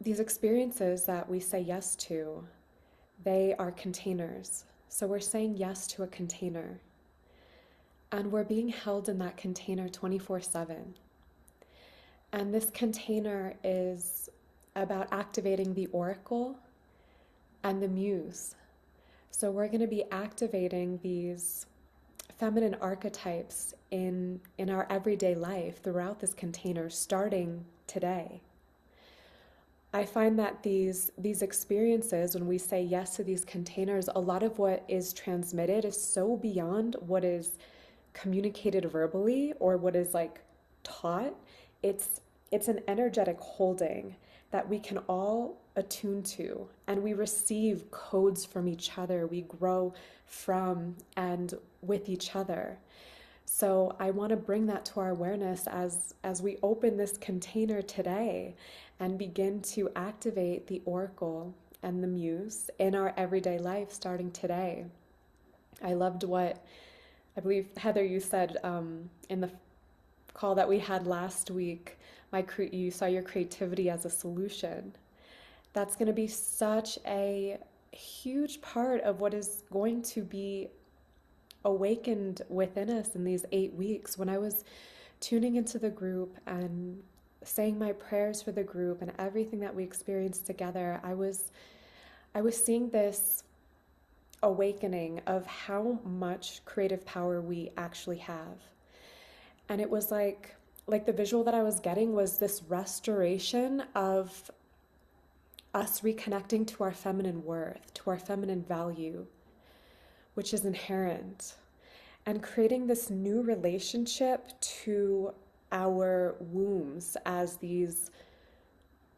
these experiences that we say yes to, they are containers. So we're saying yes to a container, and we're being held in that container 24/7. And this container is about activating the Oracle and the Muse. So we're going to be activating these feminine archetypes in our everyday life throughout this container starting today. I find that these experiences, when we say yes to these containers, a lot of what is transmitted is so beyond what is communicated verbally or what is like taught. It's an energetic holding that we can all attune to, and we receive codes from each other. We grow from and with each other. So I want to bring that to our awareness as we open this container today and begin to activate the Oracle and the Muse in our everyday life starting today. I loved what I believe, Heather, you said in the call that we had last week. You saw your creativity as a solution. That's going to be such a huge part of what is going to be awakened within us in these 8 weeks. When I was tuning into the group and saying my prayers for the group and everything that we experienced together, I was seeing this awakening of how much creative power we actually have. And it was like the visual that I was getting was this restoration of us reconnecting to our feminine worth, to our feminine value, which is inherent, and creating this new relationship to our wombs as these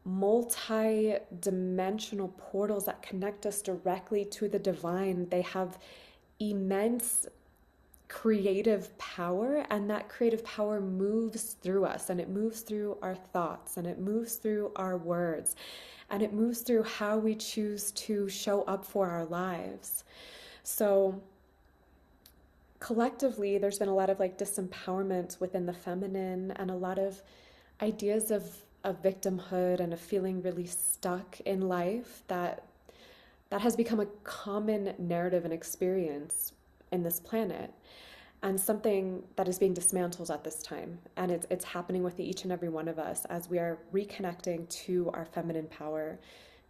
multi-dimensional portals that connect us directly to the divine. They have immense creative power, and that creative power moves through us, and it moves through our thoughts, and it moves through our words, and it moves through how we choose to show up for our lives. So collectively, there's been a lot of like disempowerment within the feminine, and a lot of ideas of victimhood and of feeling really stuck in life that has become a common narrative and experience in this planet, and something that is being dismantled at this time. And it's happening with each and every one of us as we are reconnecting to our feminine power,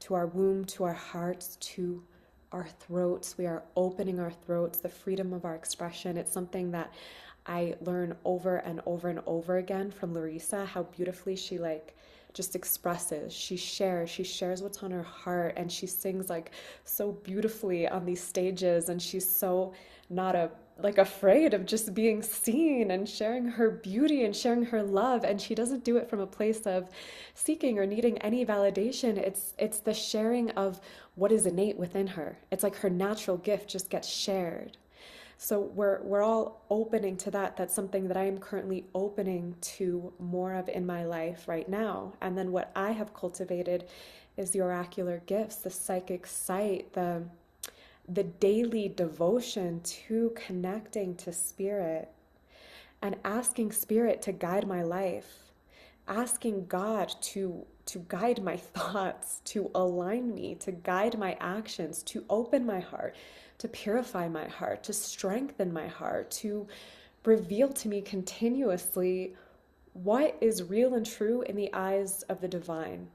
to our womb, to our hearts, to our throats. We are opening our throats, the freedom of our expression. It's something that I learn over and over and over again from Larissa, how beautifully she like just expresses. She shares what's on her heart, and she sings like so beautifully on these stages, and she's so not afraid of just being seen and sharing her beauty and sharing her love, and she doesn't do it from a place of seeking or needing any validation. It's the sharing of what is innate within her. It's like her natural gift just gets shared. So we're all opening to that. That's something that I am currently opening to more of in my life right now. And then what I have cultivated is the oracular gifts, the psychic sight, the daily devotion to connecting to spirit and asking spirit to guide my life, asking God to guide my thoughts, to align me, to guide my actions, to open my heart, to purify my heart, to strengthen my heart, to reveal to me continuously what is real and true in the eyes of the divine.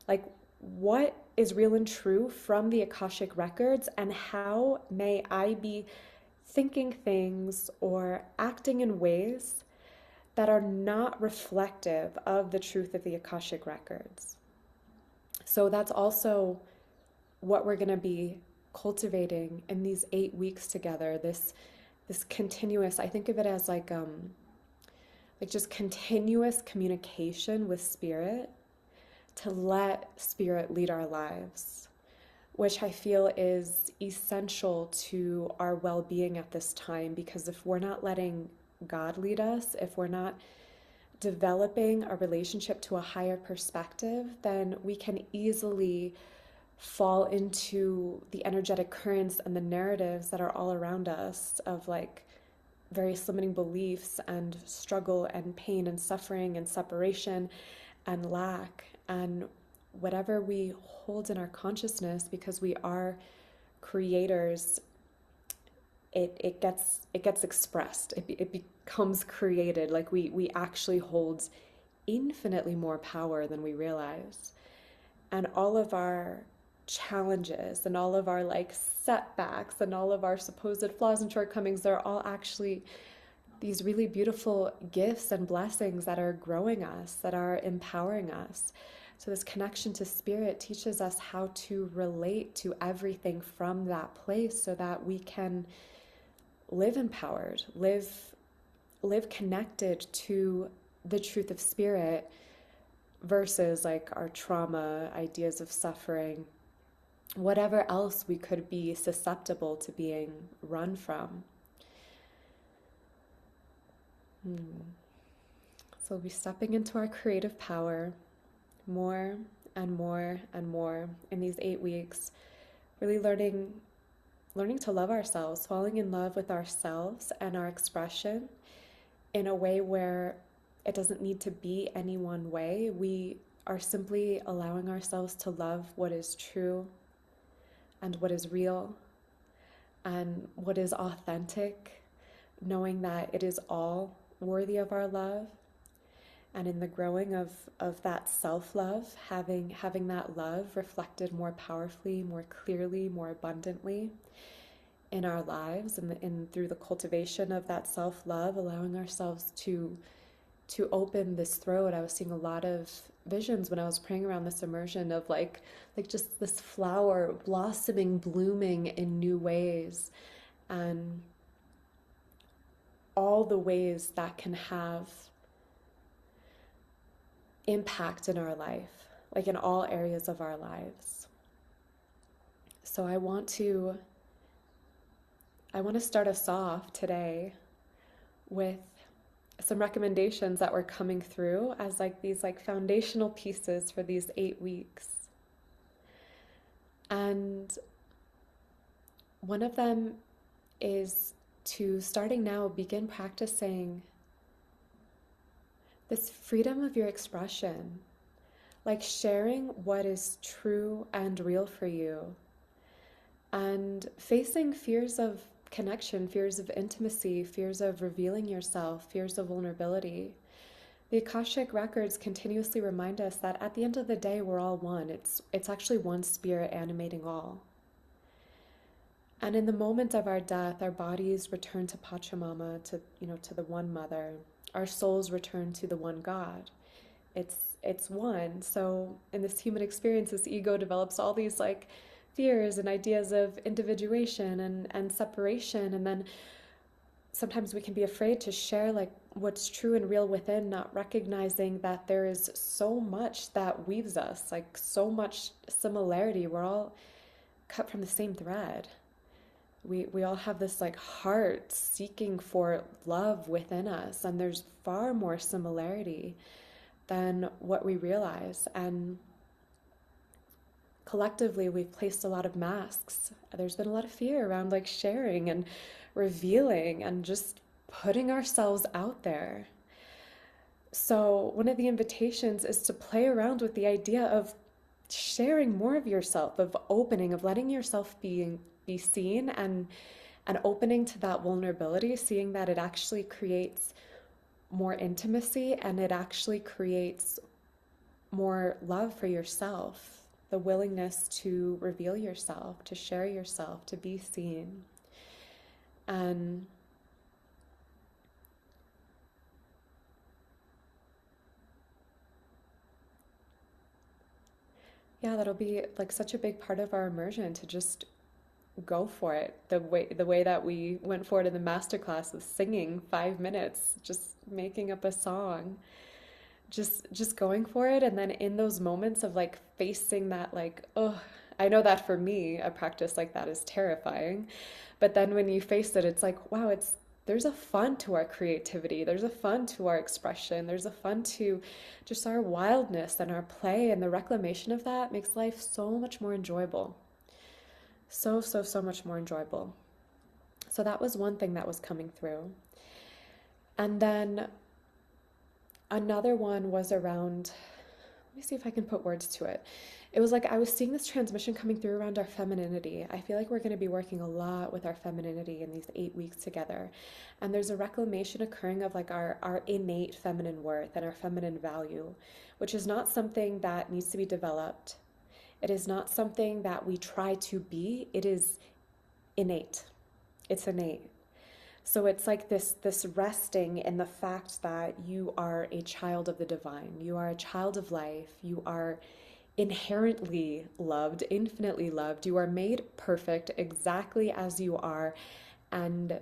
Like, what is real and true from the Akashic records, and how may I be thinking things or acting in ways that are not reflective of the truth of the Akashic records. So that's also what we're going to be cultivating in these 8 weeks together. This continuous, I think of it as like just continuous communication with spirit, to let spirit lead our lives, which I feel is essential to our well-being at this time. Because if we're not letting God lead us, if we're not developing a relationship to a higher perspective, then we can easily fall into the energetic currents and the narratives that are all around us of like various limiting beliefs and struggle and pain and suffering and separation and lack. And whatever we hold in our consciousness, because we are creators, it gets expressed. It becomes created. Like we actually hold infinitely more power than we realize. And all of our challenges and all of our like setbacks and all of our supposed flaws and shortcomings, they're all actually these really beautiful gifts and blessings that are growing us, that are empowering us. So this connection to spirit teaches us how to relate to everything from that place so that we can live empowered, live connected to the truth of spirit versus like our trauma, ideas of suffering, whatever else we could be susceptible to being run from. So we'll be stepping into our creative power more and more and more in these 8 weeks, really learning to love ourselves, falling in love with ourselves and our expression in a way where it doesn't need to be any one way. We are simply allowing ourselves to love what is true and what is real and what is authentic, knowing that it is all worthy of our love. And in the growing of that self-love, having that love reflected more powerfully, more clearly, more abundantly in our lives, and through the cultivation of that self-love, allowing ourselves to open this throat. I was seeing a lot of visions when I was praying around this immersion of like just this flower blossoming, blooming in new ways, and all the ways that can have impact in our life, like in all areas of our lives. So I want to start us off today with some recommendations that were coming through as like these like foundational pieces for these 8 weeks. And one of them is to, starting now, begin practicing this freedom of your expression, like sharing what is true and real for you, and facing fears of connection, fears of intimacy, fears of revealing yourself, fears of vulnerability. The Akashic records continuously remind us that at the end of the day, we're all one. It's actually one spirit animating all. And in the moment of our death, our bodies return to Pachamama, to the one mother. Our souls return to the one God. It's one. So in this human experience, this ego develops all these like fears and ideas of individuation and separation, and then sometimes we can be afraid to share like what's true and real within, not recognizing that there is so much that weaves us, like so much similarity. We're all cut from the same thread. We all have this like heart seeking for love within us, and there's far more similarity than what we realize. And collectively, we've placed a lot of masks. There's been a lot of fear around like sharing and revealing and just putting ourselves out there. So one of the invitations is to play around with the idea of sharing more of yourself, of opening, of letting yourself be seen, and opening to that vulnerability, seeing that it actually creates more intimacy and it actually creates more love for yourself. The willingness to reveal yourself, to share yourself, to be seen. And yeah, that'll be like such a big part of our immersion, to just go for it. The way that we went for it in the masterclass with singing 5 minutes, just making up a song. Just going for it, and then in those moments of like facing that, like, oh, I know that for me a practice like that is terrifying, but then when you face it, it's like, wow, there's a fun to our creativity, there's a fun to our expression, there's a fun to just our wildness and our play, and the reclamation of that makes life so much more enjoyable. So much more enjoyable. So that was one thing that was coming through. And then another one was around let me see if I can put words to it. It was like I was seeing this transmission coming through around our femininity. I feel like we're going to be working a lot with our femininity in these 8 weeks together. And there's a reclamation occurring of like our innate feminine worth and our feminine value, which is not something that needs to be developed. It is not something that we try to be. It is innate. It's innate. So it's like this resting in the fact that you are a child of the divine. You are a child of life. You are inherently loved, infinitely loved. You are made perfect exactly as you are, and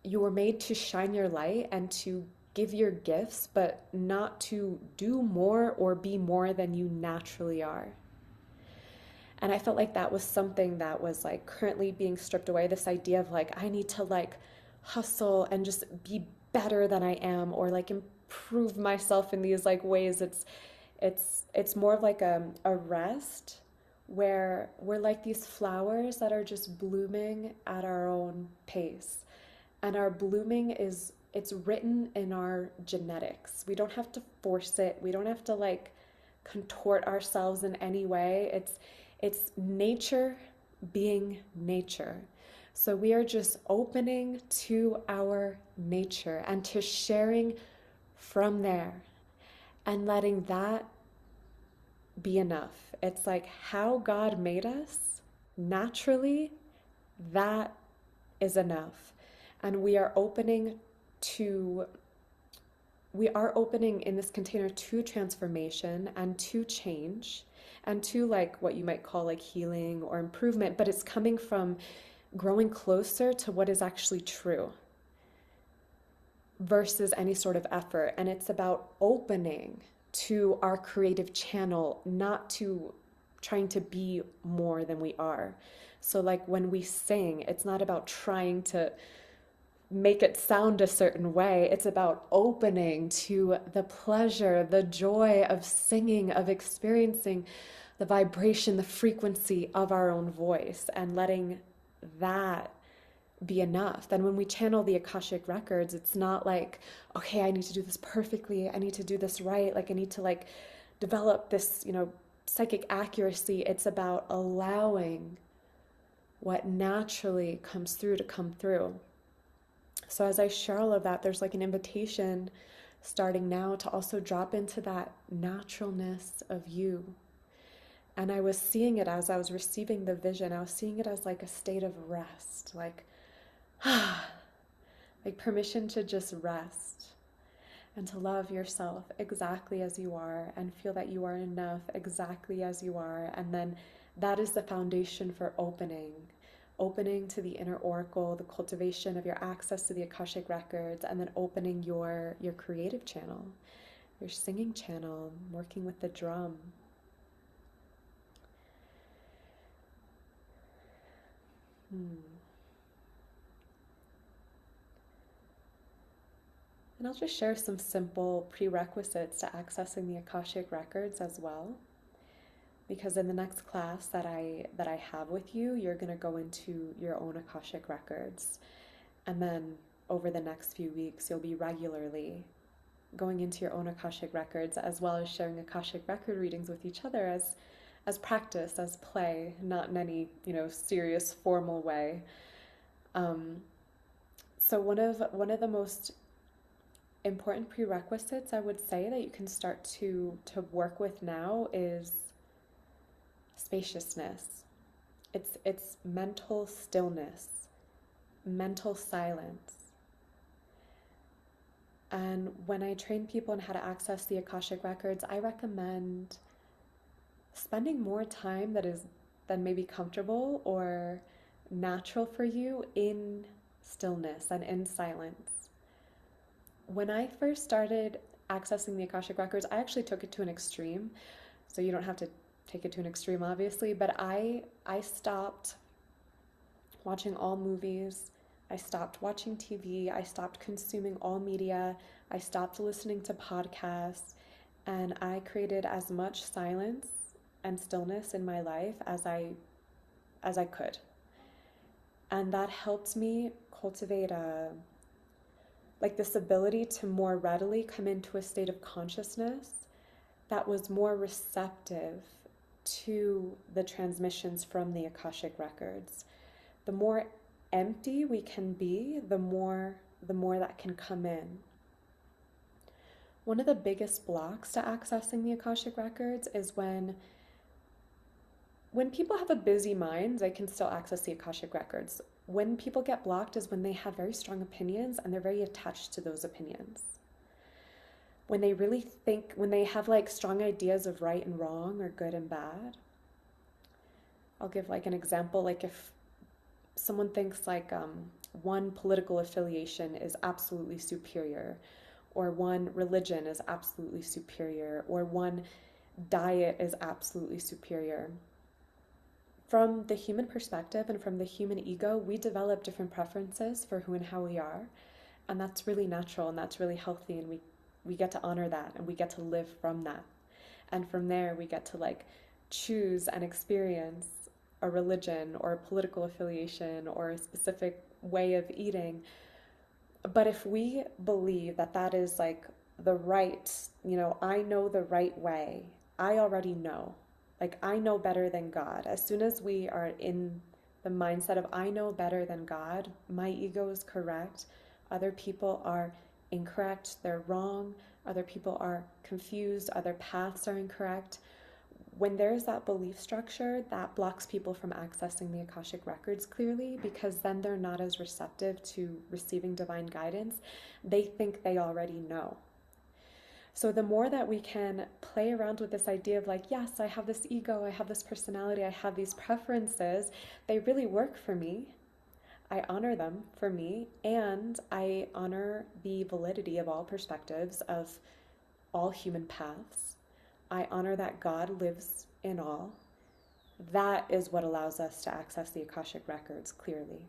you were made to shine your light and to give your gifts, but not to do more or be more than you naturally are. And I felt like that was something that was like currently being stripped away. This idea of like, I need to like hustle and just be better than I am, or like improve myself in these like ways. It's more of like a rest where we're like these flowers that are just blooming at our own pace. And our blooming it's written in our genetics. We don't have to force it. We don't have to like contort ourselves in any way. It's nature being nature. So we are just opening to our nature and to sharing from there and letting that be enough. It's like how God made us naturally, that is enough. And to we are opening in this container to transformation and to change and to like what you might call like healing or improvement, but it's coming from growing closer to what is actually true versus any sort of effort. And it's about opening to our creative channel, not to trying to be more than we are. So like when we sing, it's not about trying to make it sound a certain way. It's about opening to the pleasure, the joy of singing, of experiencing the vibration, the frequency of our own voice, and letting that be enough. Then when we channel the Akashic records, it's not like, okay, I need to do this perfectly. I need to do this right. Like I need to like develop this, psychic accuracy. It's about allowing what naturally comes through to come through. So as I share all of that, there's like an invitation starting now to also drop into that naturalness of you. And I was seeing it as I was receiving the vision. I was seeing it as like a state of rest, like permission to just rest and to love yourself exactly as you are and feel that you are enough exactly as you are. And then that is the foundation for opening to the inner oracle, the cultivation of your access to the Akashic records, and then opening your creative channel, your singing channel, working with the drum. And I'll just share some simple prerequisites to accessing the Akashic records as well. Because in the next class that I have with you, you're going to go into your own Akashic records. And then over the next few weeks, you'll be regularly going into your own Akashic records, as well as sharing Akashic record readings with each other as practice, as play, not in any, serious formal way. So one of the most important prerequisites I would say that you can start to work with now is spaciousness. It's mental stillness, mental silence. And when I train people on how to access the Akashic records, I recommend spending more time than maybe comfortable or natural for you in stillness and in silence. When I first started accessing the Akashic records, I actually took it to an extreme. So you don't have to take it to an extreme, obviously, but I stopped watching all movies. I stopped watching TV. I stopped consuming all media. I stopped listening to podcasts, and I created as much silence and stillness in my life as I could. And that helped me cultivate this ability to more readily come into a state of consciousness that was more receptive to the transmissions from the Akashic records. The more empty we can be, the more that can come in. One of the biggest blocks to accessing the Akashic records is when people have a busy mind, they can still access the Akashic records. When people get blocked is when they have very strong opinions and they're very attached to those opinions. When they really think, when they have like strong ideas of right and wrong or good and bad. I'll give like an example, like if someone thinks like one political affiliation is absolutely superior, or one religion is absolutely superior, or one diet is absolutely superior. From the human perspective and from the human ego, we develop different preferences for who and how we are. And that's really natural and that's really healthy. And we get to honor that and we get to live from that. And from there, we get to like choose and experience a religion or a political affiliation or a specific way of eating. But if we believe that that is like the right, I know the right way, I already know. Like, I know better than God. As soon as we are in the mindset of I know better than God, my ego is correct, other people are incorrect, they're wrong, other people are confused, other paths are incorrect. When there's that belief structure, that blocks people from accessing the Akashic records clearly, because then they're not as receptive to receiving divine guidance. They think they already know. So the more that we can play around with this idea of like, yes, I have this ego, I have this personality, I have these preferences, they really work for me. I honor them for me, and I honor the validity of all perspectives of all human paths. I honor that God lives in all. That is what allows us to access the Akashic records clearly.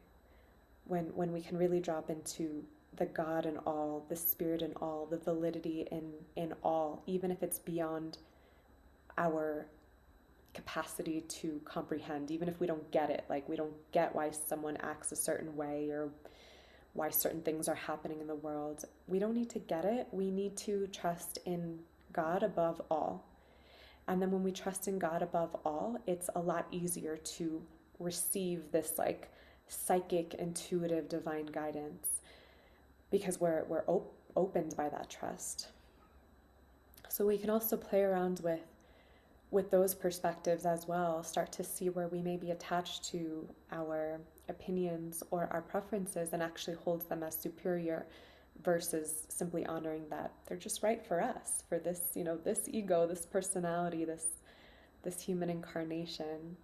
When we can really drop into the God in all, the spirit in all, the validity in all, even if it's beyond our capacity to comprehend, even if we don't get it, like we don't get why someone acts a certain way or why certain things are happening in the world. We don't need to get it. We need to trust in God above all. And then when we trust in God above all, it's a lot easier to receive this like psychic, intuitive, divine guidance, because we're opened by that trust. So we can also play around with those perspectives as well, start to see where we may be attached to our opinions or our preferences and actually hold them as superior, versus simply honoring that they're just right for us, for this, this ego, this personality, this human incarnation.